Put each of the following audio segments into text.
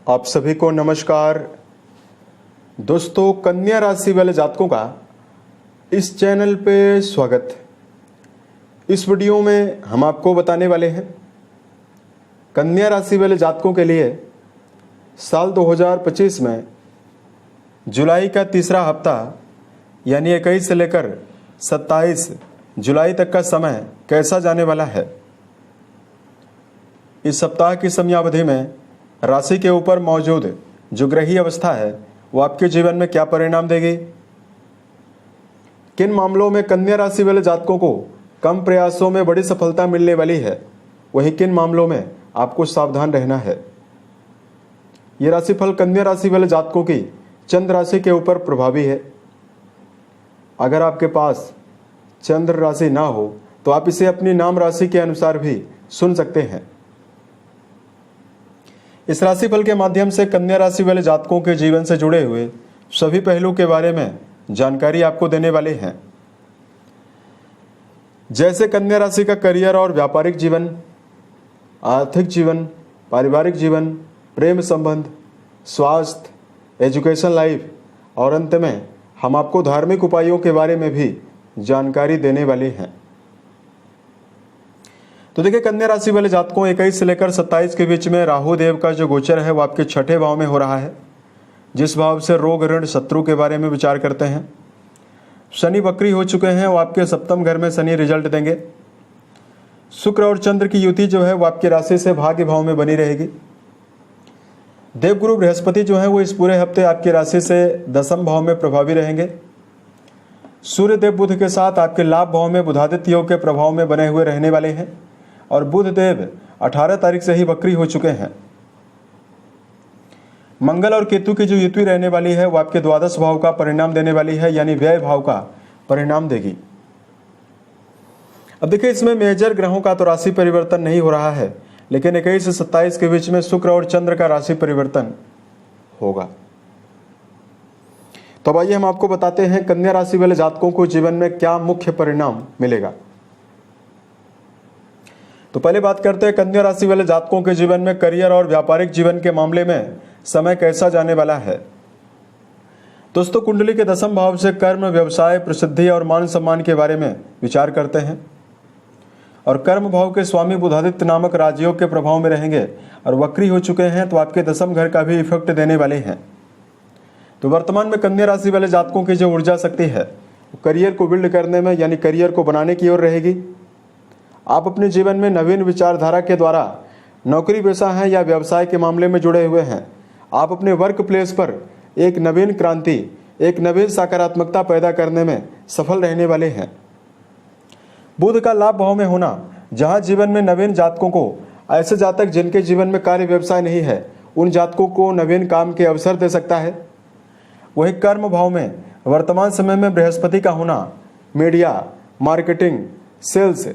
आप सभी को नमस्कार। दोस्तों, कन्या राशि वाले जातकों का इस चैनल पे स्वागत। इस वीडियो में हम आपको बताने वाले हैं कन्या राशि वाले जातकों के लिए साल 2025 में जुलाई का तीसरा हफ्ता यानी 21 से लेकर 27 जुलाई तक का समय कैसा जाने वाला है। इस सप्ताह की समयावधि में राशि के ऊपर मौजूद जो ग्रहीय अवस्था है वो आपके जीवन में क्या परिणाम देगी, किन मामलों में कन्या राशि वाले जातकों को कम प्रयासों में बड़ी सफलता मिलने वाली है, वहीं किन मामलों में आपको सावधान रहना है। यह राशिफल कन्या राशि वाले जातकों की चंद्र राशि के ऊपर प्रभावी है। अगर आपके पास चंद्र राशि ना हो तो आप इसे अपनी नाम राशि के अनुसार भी सुन सकते हैं। इस राशिफल के माध्यम से कन्या राशि वाले जातकों के जीवन से जुड़े हुए सभी पहलू के बारे में जानकारी आपको देने वाले हैं, जैसे कन्या राशि का करियर और व्यापारिक जीवन, आर्थिक जीवन, पारिवारिक जीवन, प्रेम संबंध, स्वास्थ्य, एजुकेशन लाइफ और अंत में हम आपको धार्मिक उपायों के बारे में भी जानकारी देने वाले हैं। तो देखिए, कन्या राशि वाले जातकों 21 से लेकर 27 के बीच में राहु देव का जो गोचर है वो आपके छठे भाव में हो रहा है, जिस भाव से रोग ऋण शत्रु के बारे में विचार करते हैं। शनि वक्री हो चुके हैं, वो आपके सप्तम घर में शनि रिजल्ट देंगे। शुक्र और चंद्र की युति जो है वो आपकी राशि से भाग्य भाव में बनी रहेगी। देवगुरु बृहस्पति जो है वो इस पूरे हफ्ते आपकी राशि से दसम भाव में प्रभावी रहेंगे। सूर्य देव बुध के साथ आपके लाभ भाव में बुधादित्य योग के प्रभाव में बने हुए रहने वाले हैं और बुध देव 18 तारीख से ही वक्री हो चुके हैं। मंगल और केतु की जो युति रहने वाली है वो आपके द्वादश भाव का परिणाम देने वाली है, यानी व्यय भाव का परिणाम देगी। अब देखिए, इसमें मेजर ग्रहों का तो राशि परिवर्तन नहीं हो रहा है, लेकिन 21 से 27 के बीच में शुक्र और चंद्र का राशि परिवर्तन होगा। तो अब आइए हम आपको बताते हैं कन्या राशि वाले जातकों को जीवन में क्या मुख्य परिणाम मिलेगा। तो पहले बात करते हैं कन्या राशि वाले जातकों के जीवन में करियर और व्यापारिक जीवन के मामले में समय कैसा जाने वाला है। दोस्तों, कुंडली के दसम भाव से कर्म, व्यवसाय, प्रसिद्धि और मान सम्मान के बारे में विचार करते हैं और कर्म भाव के स्वामी बुधादित्य नामक राजयोग के प्रभाव में रहेंगे और वक्री हो चुके हैं, तो आपके दसम घर का भी इफेक्ट देने वाले हैं। तो वर्तमान में कन्या राशि वाले जातकों की जो ऊर्जा शक्ति है वो करियर को बिल्ड करने में यानी करियर को बनाने की ओर रहेगी। आप अपने जीवन में नवीन विचारधारा के द्वारा नौकरी पेशा हैं या व्यवसाय के मामले में जुड़े हुए हैं, आप अपने वर्क प्लेस पर एक नवीन क्रांति, एक नवीन सकारात्मकता पैदा करने में सफल रहने वाले हैं। बुध का लाभ भाव में होना, जहां जीवन में नवीन जातकों को, ऐसे जातक जिनके जीवन में कार्य व्यवसाय नहीं है, उन जातकों को नवीन काम के अवसर दे सकता है। वही कर्म भाव में वर्तमान समय में बृहस्पति का होना, मीडिया, मार्केटिंग, सेल्स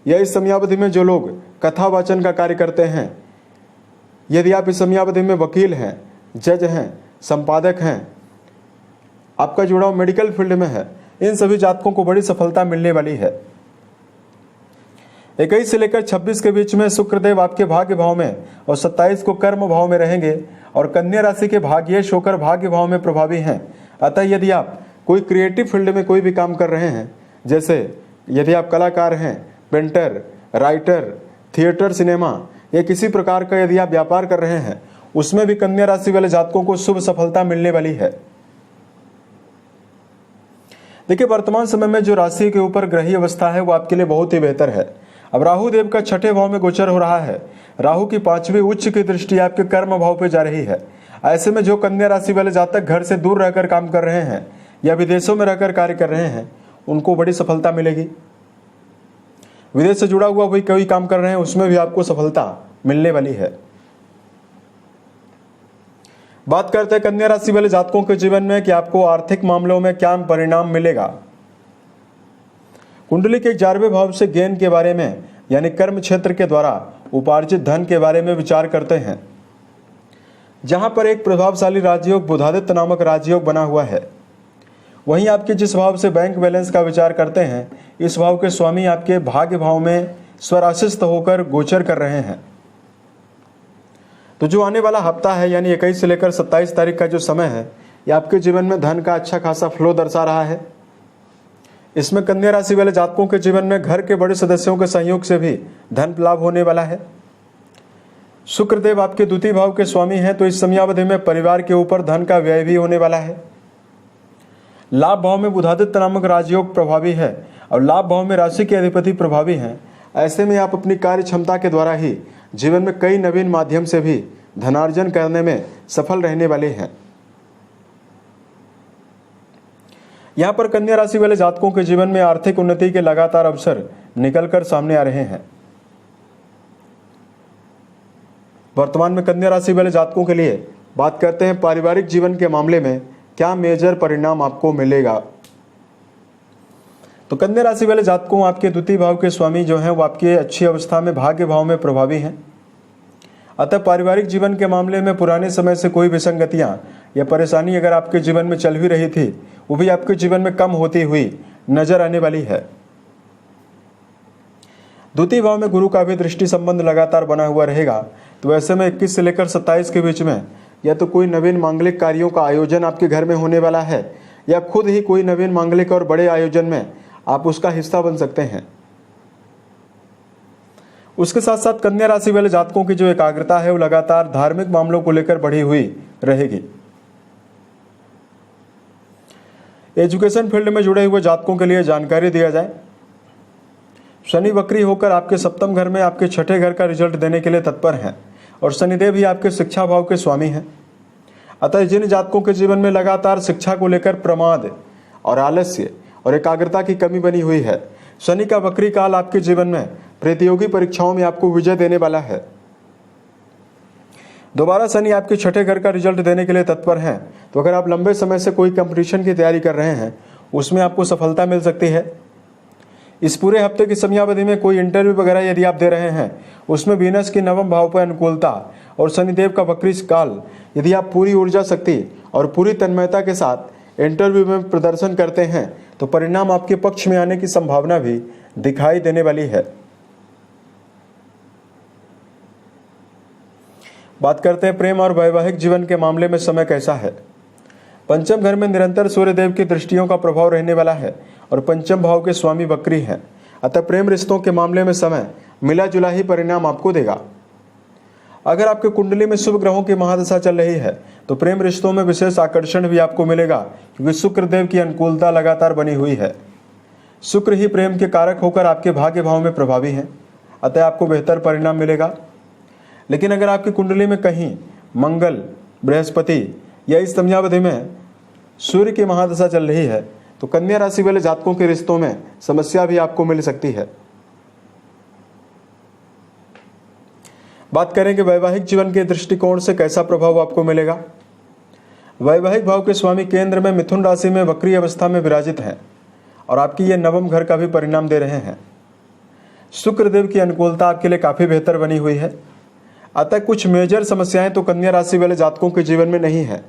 या इस समयावधि में जो लोग कथा वाचन का कार्य करते हैं, यदि आप इस समयावधि में वकील हैं, जज हैं, संपादक हैं, आपका जुड़ाव मेडिकल फील्ड में है, इन सभी जातकों को बड़ी सफलता मिलने वाली है। 21 से लेकर 26 के बीच में शुक्रदेव आपके भाग्य भाव में और 27 को कर्म भाव में रहेंगे और कन्या राशि के भाग्येश होकर भाग्य भाव में प्रभावी हैं। अतः यदि आप कोई क्रिएटिव फील्ड में कोई भी काम कर रहे हैं, जैसे यदि आप कलाकार हैं, पेंटर, राइटर, थिएटर, सिनेमा या किसी प्रकार का यदि आप व्यापार कर रहे हैं, उसमें भी कन्या राशि वाले जातकों को शुभ सफलता मिलने वाली है। देखिए, वर्तमान समय में जो राशि के ऊपर ग्रही अवस्था है वो आपके लिए बहुत ही बेहतर है। अब राहु देव का छठे भाव में गोचर हो रहा है। राहु की 5वीं उच्च की दृष्टि आपके कर्म भाव पे जा रही है। ऐसे में जो कन्या राशि वाले जातक घर से दूर रहकर काम कर रहे हैं या विदेशों में रहकर कार्य कर रहे हैं, उनको बड़ी सफलता मिलेगी। विदेश से जुड़ा हुआ कोई काम कर रहे हैं, उसमें भी आपको सफलता मिलने वाली है। बात करते हैं कन्या राशि वाले जातकों के जीवन में कि आपको आर्थिक मामलों में क्या परिणाम मिलेगा। कुंडली के 11वें भाव से गेन के बारे में यानी कर्म क्षेत्र के द्वारा उपार्जित धन के बारे में विचार करते हैं, जहां पर एक प्रभावशाली राजयोग बुधादित्य नामक राजयोग बना हुआ है। वहीं आपके जिस भाव से बैंक बैलेंस का विचार करते हैं, इस भाव के स्वामी आपके भाग्य भाव में स्वराशिस्थ होकर गोचर कर रहे हैं। तो जो आने वाला हफ्ता है यानी 21 से लेकर 27 तारीख का जो समय है, ये आपके जीवन में धन का अच्छा खासा फ्लो दर्शा रहा है। इसमें कन्या राशि वाले जातकों के जीवन में घर के बड़े सदस्यों के सहयोग से भी धन लाभ होने वाला है। शुक्रदेव आपके द्वितीय भाव के स्वामी हैं, तो इस समयावधि में परिवार के ऊपर धन का व्यय भी होने वाला है। लाभ भाव में बुधादित्य नामक राजयोग प्रभावी है और लाभ भाव में राशि के अधिपति प्रभावी हैं। ऐसे में आप अपनी कार्य क्षमता के द्वारा ही जीवन में कई नवीन माध्यम से भी धनार्जन करने में सफल रहने वाले हैं। यहाँ पर कन्या राशि वाले जातकों के जीवन में आर्थिक उन्नति के लगातार अवसर निकलकर सामने आ रहे हैं। वर्तमान में कन्या राशि वाले जातकों के लिए बात करते हैं पारिवारिक जीवन के मामले में क्या मेजर परिणाम आपको मिलेगा। तो कन्या राशि वाले जातकों, आपके द्वितीय भाव के स्वामी जो हैं वो आपकी अच्छी अवस्था में भाग्य भाव में प्रभावी हैं। अतः पारिवारिक जीवन के मामले में पुराने समय से कोई विसंगतियां या परेशानी अगर आपके जीवन में चल भी रही थी, वो भी आपके जीवन में कम होती हुई नजर आने वाली है। द्वितीय भाव में गुरु का भी दृष्टि संबंध लगातार बना हुआ रहेगा, तो ऐसे में 21 से लेकर 27 के बीच में या तो कोई नवीन मांगलिक कार्यों का आयोजन आपके घर में होने वाला है या खुद ही कोई नवीन मांगलिक और बड़े आयोजन में आप उसका हिस्सा बन सकते हैं। उसके साथ साथ कन्या राशि वाले जातकों की जो एकाग्रता है वो लगातार धार्मिक मामलों को लेकर बढ़ी हुई रहेगी। एजुकेशन फील्ड में जुड़े हुए जातकों के लिए जानकारी दिया जाए। शनि वक्री होकर आपके सप्तम घर में आपके छठे घर का रिजल्ट देने के लिए तत्पर हैं और शनिदेव ही आपके शिक्षा भाव के स्वामी हैं। अतः जिन जातकों के जीवन में लगातार शिक्षा को लेकर प्रमाद और आलस्य और एकाग्रता की कमी बनी हुई है, शनि का वक्री काल आपके जीवन में प्रतियोगी परीक्षाओं में आपको विजय देने वाला है। दोबारा शनि आपके छठे घर का रिजल्ट देने के लिए तत्पर हैं, तो अगर आप लंबे समय से कोई कंपटीशन की तैयारी कर रहे हैं उसमें आपको सफलता मिल सकती है। इस पूरे हफ्ते की समयावधि में कोई इंटरव्यू वगैरह यदि आप दे रहे हैं उसमें वीनस की नवम भाव पर अनुकूलता और शनिदेव का वक्री काल यदि आप पूरी ऊर्जा शक्ति और पूरी तन्मयता के साथ इंटरव्यू में प्रदर्शन करते हैं तो परिणाम आपके पक्ष में आने की संभावना भी दिखाई देने वाली है। बात करते हैं प्रेम और वैवाहिक जीवन के मामले में समय कैसा है। पंचम घर में निरंतर सूर्यदेव की दृष्टियों का प्रभाव रहने वाला है और पंचम भाव के स्वामी वक्री हैं। अतः प्रेम रिश्तों के मामले में समय मिला जुला ही परिणाम आपको देगा। अगर आपके कुंडली में शुभ ग्रहों की महादशा चल रही है तो प्रेम रिश्तों में विशेष आकर्षण भी आपको मिलेगा, क्योंकि शुक्रदेव की अनुकूलता लगातार बनी हुई है। शुक्र ही प्रेम के कारक होकर आपके भाग्य भाव में प्रभावी हैं, अतः आपको बेहतर परिणाम मिलेगा। लेकिन अगर आपकी कुंडली में कहीं मंगल, बृहस्पति या इस समयावधि में सूर्य की महादशा चल रही है तो कन्या राशि वाले जातकों के रिश्तों में समस्या भी आपको मिल सकती है। बात करें कि वैवाहिक जीवन के दृष्टिकोण से कैसा प्रभाव आपको मिलेगा। वैवाहिक भाव के स्वामी केंद्र में मिथुन राशि में वक्री अवस्था में विराजित हैं और आपकी ये नवम घर का भी परिणाम दे रहे हैं। शुक्रदेव की अनुकूलता आपके लिए काफी बेहतर बनी हुई है। अतः कुछ मेजर समस्याएं तो कन्या राशि वाले जातकों के जीवन में नहीं है,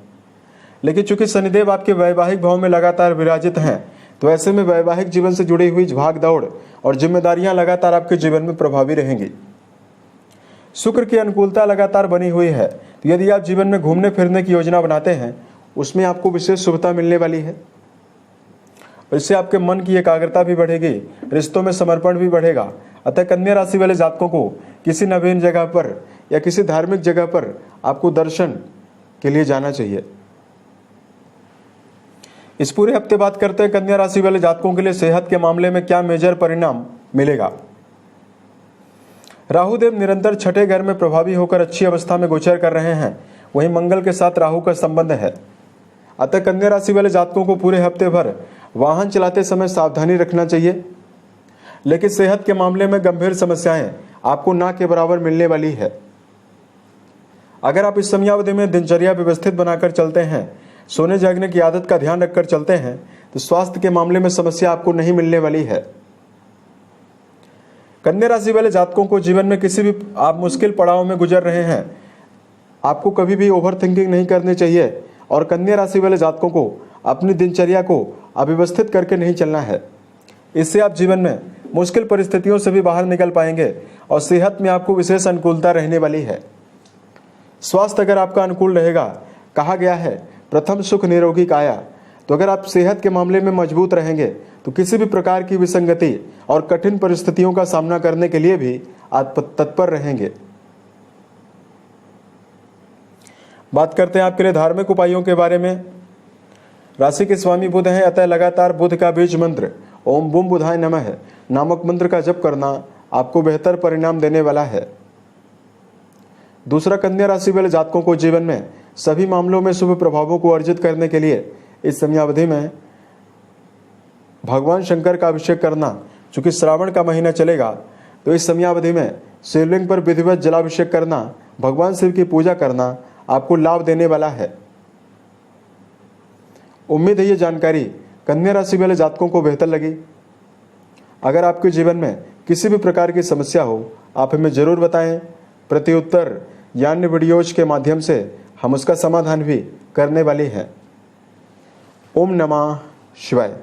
लेकिन चूंकि शनिदेव आपके वैवाहिक भाव में लगातार विराजित हैं तो ऐसे में वैवाहिक जीवन से जुड़ी हुई भाग दौड़ और जिम्मेदारियां लगातार आपके जीवन में प्रभावी रहेंगी। शुक्र की अनुकूलता लगातार बनी हुई है, तो यदि आप जीवन में घूमने फिरने की योजना बनाते हैं उसमें आपको विशेष शुभता मिलने वाली है और इससे आपके मन की एकाग्रता भी बढ़ेगी, रिश्तों में समर्पण भी बढ़ेगा। अतः कन्या राशि वाले जातकों को किसी नवीन जगह पर या किसी धार्मिक जगह पर आपको दर्शन के लिए जाना चाहिए। इस पूरे हफ्ते बात करते हैं कन्या राशि वाले जातकों के लिए सेहत के मामले में क्या मेजर परिणाम मिलेगा। राहुदेव निरंतर छठे घर में प्रभावी होकर अच्छी अवस्था में गोचर कर रहे हैं, वहीं मंगल के साथ राहु का संबंध है। अतः कन्या राशि वाले जातकों को पूरे हफ्ते भर वाहन चलाते समय सावधानी रखना चाहिए, लेकिन सेहत के मामले में गंभीर समस्याएं आपको ना के बराबर मिलने वाली है। अगर आप इस समयावधि में दिनचर्या व्यवस्थित बनाकर चलते हैं, सोने जागने की आदत का ध्यान रखकर चलते हैं, तो स्वास्थ्य के मामले में समस्या आपको नहीं मिलने वाली है। कन्या राशि वाले जातकों को जीवन में किसी भी आप मुश्किल पड़ाव में गुजर रहे हैं, आपको कभी भी ओवर थिंकिंग नहीं करनी चाहिए और कन्या राशि वाले जातकों को अपनी दिनचर्या को अव्यवस्थित करके नहीं चलना है। इससे आप जीवन में मुश्किल परिस्थितियों से भी बाहर निकल पाएंगे और सेहत में आपको विशेष अनुकूलता रहने वाली है। स्वास्थ्य अगर आपका अनुकूल रहेगा, कहा गया है प्रथम सुख निरोगी काया, तो अगर आप सेहत के मामले में मजबूत रहेंगे तो किसी भी प्रकार की विसंगति और कठिन परिस्थितियों का सामना करने के लिए भी आप तत्पर रहेंगे। बात करते हैं आपके लिए धार्मिक उपायों के बारे में। राशि के स्वामी बुध हैं, अतः लगातार बुध का बीज मंत्र ओम बुम बुधाय नमः नामक मंत्र का जप करना आपको बेहतर परिणाम देने वाला है। दूसरा, कन्या राशि वाले जातकों को जीवन में सभी मामलों में शुभ प्रभावों को अर्जित करने के लिए इस समयावधि में भगवान शंकर का अभिषेक करना, चूंकि श्रावण का महीना चलेगा तो इस समयावधि में शिवलिंग पर विधिवत जलाभिषेक करना, भगवान शिव की पूजा करना आपको लाभ देने वाला है। उम्मीद है ये जानकारी कन्या राशि वाले जातकों को बेहतर लगी। अगर आपके जीवन में किसी भी प्रकार की समस्या हो, आप हमें जरूर बताएं। प्रति उत्तर या अन्य वीडियोज के माध्यम से हम उसका समाधान भी करने वाले हैं। ओम नमः शिवाय।